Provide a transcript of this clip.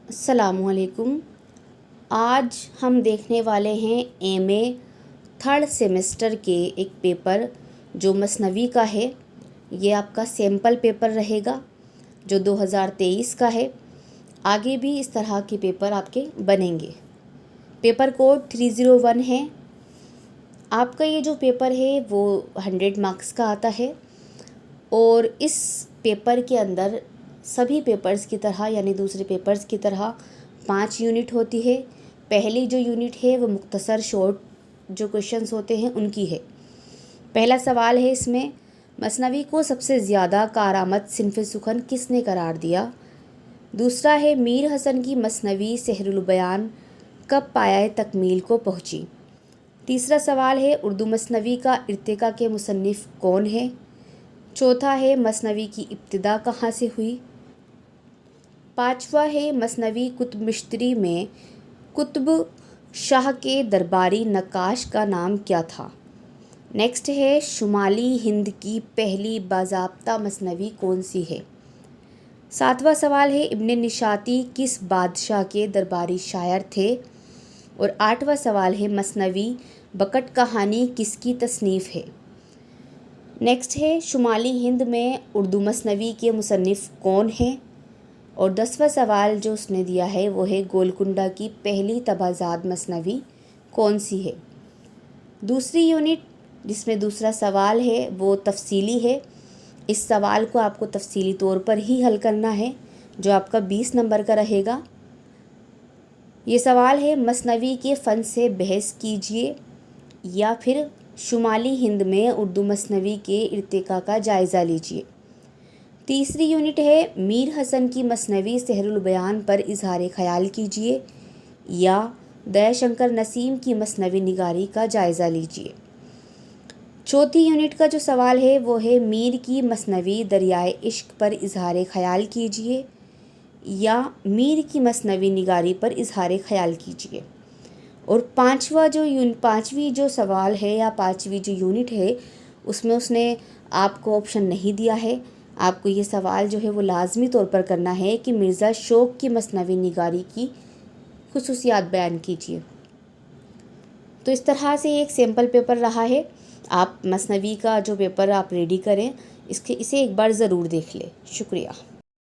السلام علیکم۔ آج ہم دیکھنے والے ہیں ایم اے تھرڈ سیمسٹر کے ایک پیپر جو مثنوی کا ہے۔ یہ آپ کا سیمپل پیپر رہے گا جو 2023 کا ہے۔ آگے بھی اس طرح کے پیپر آپ کے بنیں گے۔ پیپر کوڈ 301 ہے۔ آپ کا یہ جو پیپر ہے وہ 100 مارکس کا آتا ہے، اور اس پیپر کے اندر سبھی پیپرز کی طرح یعنی دوسرے پیپرز کی طرح 5 یونٹ ہوتی ہے۔ پہلی جو یونٹ ہے وہ مختصر شارٹ جو کویشچنز ہوتے ہیں ان کی ہے۔ پہلا سوال ہے اس میں، مثنوی کو سب سے زیادہ کارآمد صنف سخن کس نے قرار دیا؟ دوسرا ہے، میر حسن کی مثنوی سحر البیان کب پایۂ تکمیل کو پہنچی؟ تیسرا سوال ہے، اردو مثنوی کا ارتقاء کے مصنف کون ہے؟ چوتھا ہے، مثنوی کی ابتدا کہاں سے ہوئی؟ پانچواں ہے، مثنوی کتب مشتری میں قطب شاہ کے درباری نقاش کا نام کیا تھا؟ نیکسٹ ہے، شمالی ہند کی پہلی باضابطہ مثنوی کون سی ہے؟ ساتواں سوال ہے، ابن نشاطی کس بادشاہ کے درباری شاعر تھے؟ اور آٹھواں سوال ہے، مثنوی بکٹ کہانی کس کی تصنیف ہے؟ نیکسٹ ہے، شمالی ہند میں اردو مثنوی کے مصنف کون ہیں؟ اور 10واں سوال جو اس نے دیا ہے وہ ہے، گولکنڈہ کی پہلی طبعزاد مثنوی کون سی ہے؟ دوسری یونٹ جس میں دوسرا سوال ہے وہ تفصیلی ہے۔ اس سوال کو آپ کو تفصیلی طور پر ہی حل کرنا ہے جو آپ کا 20 نمبر کا رہے گا۔ یہ سوال ہے، مثنوی کے فن سے بحث کیجیے، یا پھر شمالی ہند میں اردو مثنوی کے ارتقاء کا جائزہ لیجیے۔ تیسری یونٹ ہے، میر حسن کی مثنوی سحر البیان پر اظہار خیال کیجیے، یا دیا شنکر نسیم کی مثنوی نگاری کا جائزہ لیجیے۔ چوتھی یونٹ کا جو سوال ہے وہ ہے، میر کی مثنوی دریائے عشق پر اظہار خیال کیجیے، یا میر کی مثنوی نگاری پر اظہار خیال کیجیے۔ اور پانچویں جو سوال ہے یا پانچویں جو یونٹ ہے اس میں اس نے آپ کو آپشن نہیں دیا ہے۔ آپ کو یہ سوال جو ہے وہ لازمی طور پر کرنا ہے کہ مرزا شوق کی مثنوی نگاری کی خصوصیات بیان کیجیے۔ تو اس طرح سے ایک سیمپل پیپر رہا ہے۔ آپ مثنوی کا جو پیپر آپ ریڈی کریں اسے ایک بار ضرور دیکھ لیں۔ شکریہ۔